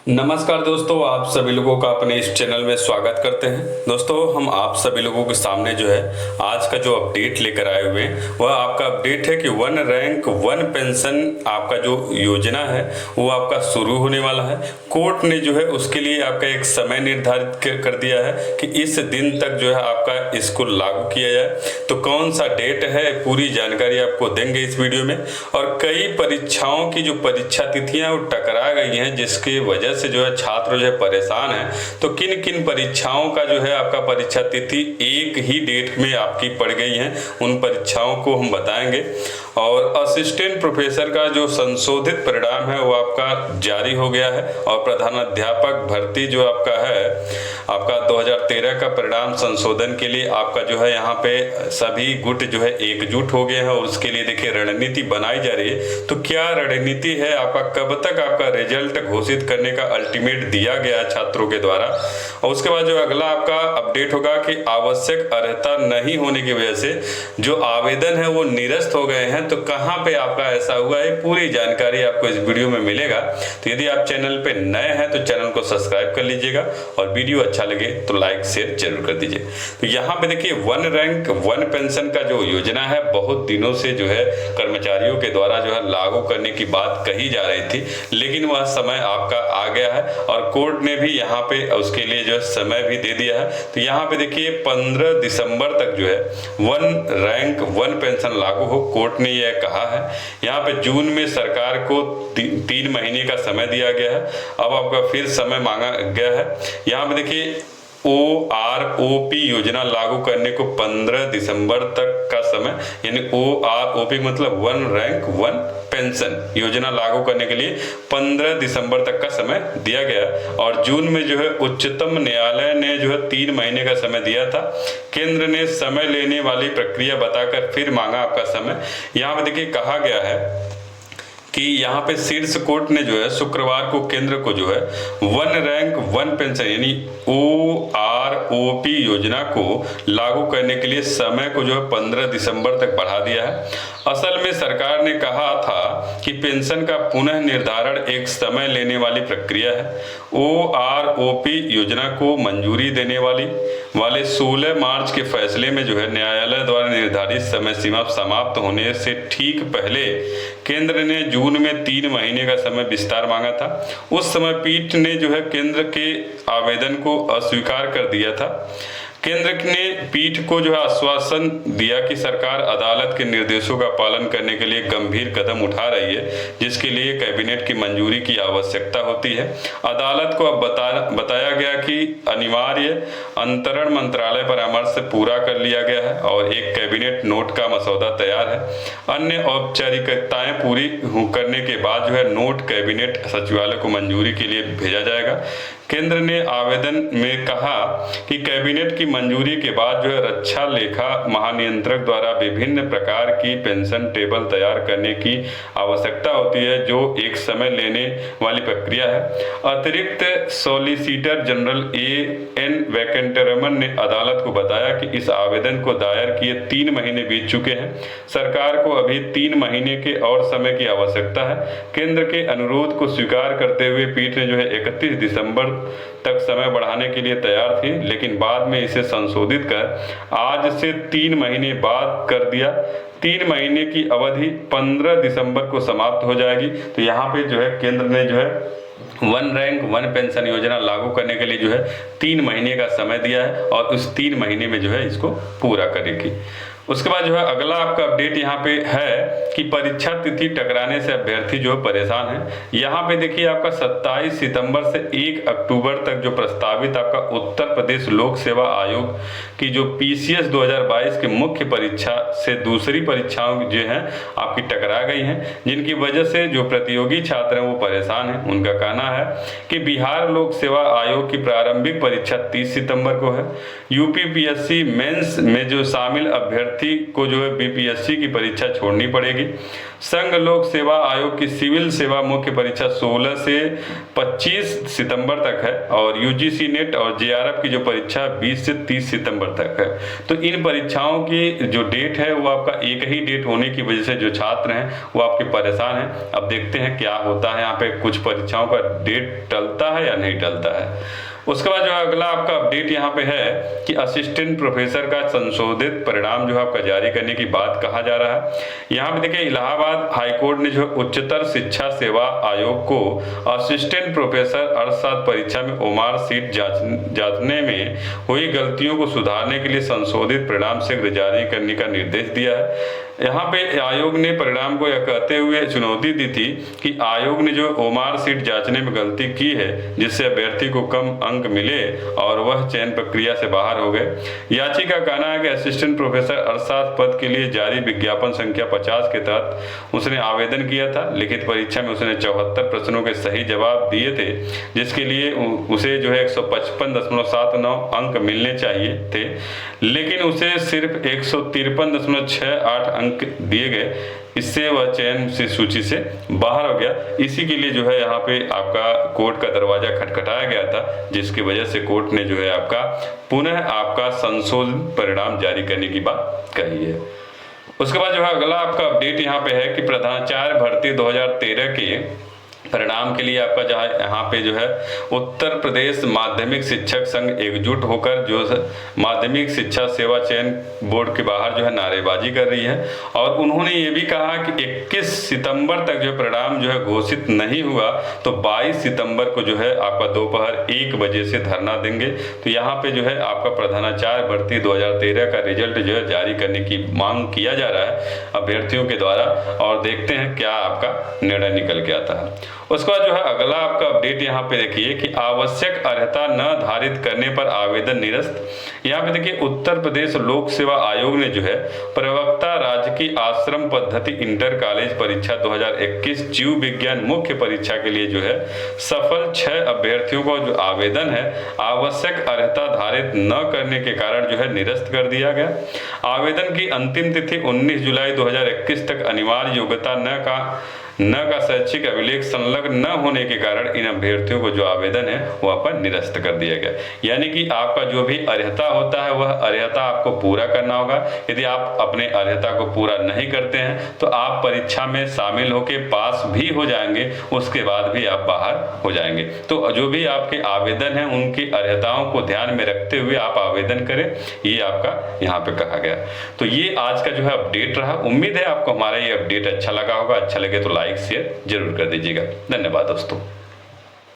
नमस्कार दोस्तों, आप सभी लोगों का अपने इस चैनल में स्वागत करते हैं। दोस्तों, हम आप सभी लोगों के सामने जो है आज का जो अपडेट लेकर आए हुए हैं वह आपका अपडेट है कि वन रैंक वन पेंशन आपका जो योजना है वो आपका शुरू होने वाला है। कोर्ट ने जो है उसके लिए आपका एक समय निर्धारित कर दिया है कि इस दिन तक जो है आपका इसको लागू किया जाए। तो कौन सा डेट है, पूरी जानकारी आपको देंगे इस वीडियो में। और कई परीक्षाओं की जो परीक्षा तिथियां वो टकरा गई हैं, जिसकी वजह से जो है छात्र जो है परेशान है। तो किन किन परीक्षाओं का जो है आपका परीक्षा तिथि एक ही डेट में आपकी पड़ गई है, उन परीक्षाओं को हम बताएंगे। और असिस्टेंट प्रोफेसर का जो संशोधित परिणाम है वो आपका जारी हो गया है। और प्रधानाध्यापक भर्ती जो आपका है, आपका 2013 का परिणाम संशोधन के लिए आपका जो है यहाँ पे सभी गुट जो है एकजुट हो गए हैं और उसके लिए देखिए रणनीति बनाई जा रही है। तो क्या रणनीति है, आपका कब तक आपका रिजल्ट घोषित करने का अल्टीमेट दिया गया छात्रों के द्वारा। और उसके बाद जो अगला आपका अपडेट होगा कि आवश्यक अर्हता नहीं होने की वजह से जो आवेदन है वो निरस्त हो गए हैं। तो कहां पे आपका ऐसा हुआ है, पूरी जानकारी आपको इस वीडियो में मिलेगा। तो यदि आप चैनल पे नए हैं तो चैनल को सब्सक्राइब कर लीजिएगा और वीडियो अच्छा लगे तो लाइक शेयर जरूर कर दीजिए। तो यहाँ पे देखिए वन रैंक वन पेंशन का जो योजना है बहुत दिनों से जो है कर्मचारियों के द्वारा जो है लागू करने की बात कही जा रही थी, लेकिन वह समय आपका आ गया है और कोर्ट ने भी यहाँ पे उसके लिए जो समय भी दे दिया है। तो यहाँ पे देखिए 15 दिसंबर तक जो है वन रैंक वन पेंशन लागू हो, कोर्ट ने यह कहा है। यहाँ पे जून में सरकार को 3 महीने का समय दिया गया है। अब आपका फिर समय मांगा गया है। यहाँ पे देखिए OROP योजना लागू करने को 15 दिसंबर तक का समय, यानी OROP मतलब वन रैंक वन पेंशन योजना लागू करने के लिए 15 दिसंबर तक का समय दिया गया। और जून में जो है उच्चतम न्यायालय ने जो है 3 महीने का समय दिया था। केंद्र ने समय लेने वाली प्रक्रिया बताकर फिर मांगा आपका समय। यहाँ पे देखिए कहा गया है कि यहाँ पे शीर्ष कोर्ट ने जो है शुक्रवार को केंद्र को जो है वन रैंक वन पेंशन यानी OROP योजना को लागू करने के लिए समय को जो है 15 दिसंबर तक बढ़ा दिया है। असल में सरकार ने कहा था कि पेंशन का पुनः निर्धारण एक समय लेने वाली प्रक्रिया है। OROP योजना को मंजूरी देने वाले 16 मार्च के फैसले में जो है न्यायालय द्वारा निर्धारित समय सीमा समाप्त होने से ठीक पहले केंद्र ने जून में 3 महीने का समय विस्तार मांगा था। उस समय पीठ ने जो है केंद्र के आवेदन को अस्वीकार कर दिया था। केंद्र ने पीठ को जो है आश्वासन दिया कि सरकार अदालत के निर्देशों का पालन करने के लिए गंभीर कदम उठा रही है, जिसके लिए कैबिनेट की मंजूरी की आवश्यकता होती है। अदालत को अब बताया गया कि अनिवार्य अंतरण मंत्रालय परामर्श से पूरा कर लिया गया है और एक कैबिनेट नोट का मसौदा तैयार है। अन्य औपचारिकताएं पूरी करने के बाद जो है नोट कैबिनेट सचिवालय को मंजूरी के लिए भेजा जाएगा। केंद्र ने आवेदन में कहा कि कैबिनेट की मंजूरी के बाद जो है रक्षा लेखा महानियंत्रक द्वारा विभिन्न प्रकार की पेंशन टेबल तैयार करने की आवश्यकता होती है, जो एक समय लेने वाली प्रक्रिया है। अतिरिक्त सॉलिसिटर जनरल AN वेंकटरमन ने अदालत को बताया कि इस आवेदन को दायर किए 3 महीने बीत चुके हैं। सरकार को अभी 3 महीने के और समय की आवश्यकता है। केंद्र के अनुरोध को स्वीकार करते हुए पीठ ने जो है 31 दिसंबर तक समय बढ़ाने के लिए तैयार थी, लेकिन बाद में इसे संशोधित कर आज से 3 महीने बाद कर दिया। 3 महीने की अवधि 15 दिसंबर को समाप्त हो जाएगी। तो यहाँ पे जो है केंद्र ने जो है वन रैंक वन पेंशन योजना लागू करने के लिए जो है 3 महीने का समय दिया है और उस 3 महीने में जो है इसको पूरा करेगी। उसके बाद जो है अगला आपका अपडेट यहाँ पे है कि परीक्षा तिथि टकराने से अभ्यर्थी जो परेशान है। यहाँ पे देखिए आपका 27 सितंबर से 1 अक्टूबर तक जो प्रस्तावित आपका उत्तर प्रदेश लोक सेवा आयोग की जो PCS 2022 की मुख्य परीक्षा से दूसरी परीक्षाओं जो हैं आपकी टकरा गई हैं, जिनकी वजह से जो प्रतियोगी छात्र हैं वो परेशान हैं। उनका कहना है कि बिहार लोक सेवा आयोग की प्रारंभिक परीक्षा 30 सितंबर को है। UPPSC मेंस में जो शामिल अभ्यर्थी को जो है BPSC की परीक्षा छोड़नी पड़ेगी। संघ लोक सेवा आयोग की सिविल सेवा मुख्य परीक्षा 16 से 25 सितंबर तक है और यूजीसी नेट और जेआरएफ की जो परीक्षा 20 से 30 सितंबर तक है। तो इन परीक्षाओं की जो डेट है वो आपका एक ही डेट होने की वजह से जो छात्र हैं वो आपके परेशान हैं। अब देखते हैं क्या होता है, यहाँ पे कुछ परीक्षाओं का डेट टलता है या नहीं टलता है। उसके बाद जो अगला आपका अपडेट यहाँ पे है कि असिस्टेंट प्रोफेसर का संशोधित परिणाम जो है आपका जारी करने की बात कहा जा रहा है। यहाँ पे देखिए इलाहाबाद हाईकोर्ट ने जो उच्चतर शिक्षा सेवा आयोग को असिस्टेंट प्रोफेसर अर्थशास्त्र परीक्षा में ओमार सीट जांचने में हुई गलतियों को सुधारने के लिए संशोधित परिणाम शीघ्र जारी करने का निर्देश दिया है। यहाँ पे आयोग ने परिणाम को यह कहते हुए चुनौती दी थी कि आयोग ने जो ओमार सीट जांचने में गलती की है जिससे अभ्यर्थी को कम अंक मिले और वह चयन प्रक्रिया से बाहर हो गए। याचिका का कहना है कि असिस्टेंट प्रोफेसर अर्थशास्त्र पद के लिए जारी विज्ञापन संख्या 50 के तहत उसने आवेदन किया था। लिखित परीक्षा में उसने 74 प्रश्नों के सही जवाब दिए थे जिसके लिए उसे जो है 155.79 अंक मिलने चाहिए थे, लेकिन उसे सिर्फ 153.68 अंक दिए गए। इससे वह चयन से सूची से बाहर हो गया। इसी के लिए जो है यहाँ पे आपका कोर्ट का दरवाजा खटखटाया गया था, जिसकी वजह से कोर्ट ने जो है आपका पुनः आपका संशोधित परिणाम जारी करने की बात कही है। उसके बाद जो है अगला आपका अपडेट यहाँ पे है कि प्रधानाचार्य भर्ती 2013 के परिणाम के लिए आपका जहाँ यहाँ पे जो है उत्तर प्रदेश माध्यमिक शिक्षक संघ एकजुट होकर जो माध्यमिक शिक्षा सेवा चयन बोर्ड के बाहर जो है नारेबाजी कर रही है और उन्होंने ये भी कहा कि 21 सितंबर तक जो परिणाम जो है घोषित नहीं हुआ तो 22 सितंबर को जो है आपका दोपहर 1 बजे से धरना देंगे। तो यहाँ पे जो है आपका प्रधानाचार्य भर्ती 2013 का रिजल्ट जो है जारी करने की मांग किया जा रहा है अभ्यर्थियों के द्वारा और देखते हैं क्या आपका निर्णय निकल के आता है। उसके बाद जो है अगला आपका अपडेट यहाँ पे देखिए कि आवश्यक अर्हता न धारित करने पर आवेदन निरस्त। यहाँ पे देखिए उत्तर प्रदेश लोक सेवा आयोग ने जो है प्रवक्ता राजकीय आश्रम पद्धति इंटर कॉलेज परीक्षा 2021 जीव विज्ञान मुख्य परीक्षा के लिए जो है सफल 6 अभ्यर्थियों का जो आवेदन है आवश्यक अर्हता धारित न करने के कारण जो है निरस्त कर दिया गया। आवेदन की अंतिम तिथि 19 जुलाई 2021 तक अनिवार्य योग्यता न का शैक्षिक अभिलेख संलग्न न होने के कारण इन अभ्यर्थियों को जो आवेदन है वह पर निरस्त कर दिया गया। यानी कि आपका जो भी अर्हता होता है वह अर्हता आपको पूरा करना होगा। यदि आप अपने अर्हता को पूरा नहीं करते हैं तो आप परीक्षा में शामिल होकर पास भी हो जाएंगे, उसके बाद भी आप बाहर हो जाएंगे। तो जो भी आपके आवेदन है उनकी अर्हताओं को ध्यान में रखते हुए आप आवेदन करें, ये आपका यहाँ पे कहा गया। तो ये आज का जो है अपडेट रहा। उम्मीद है आपको हमारा ये अपडेट अच्छा लगा होगा। अच्छा लगे तो लाइक शेयर जरूर कर दीजिएगा। धन्यवाद दोस्तों।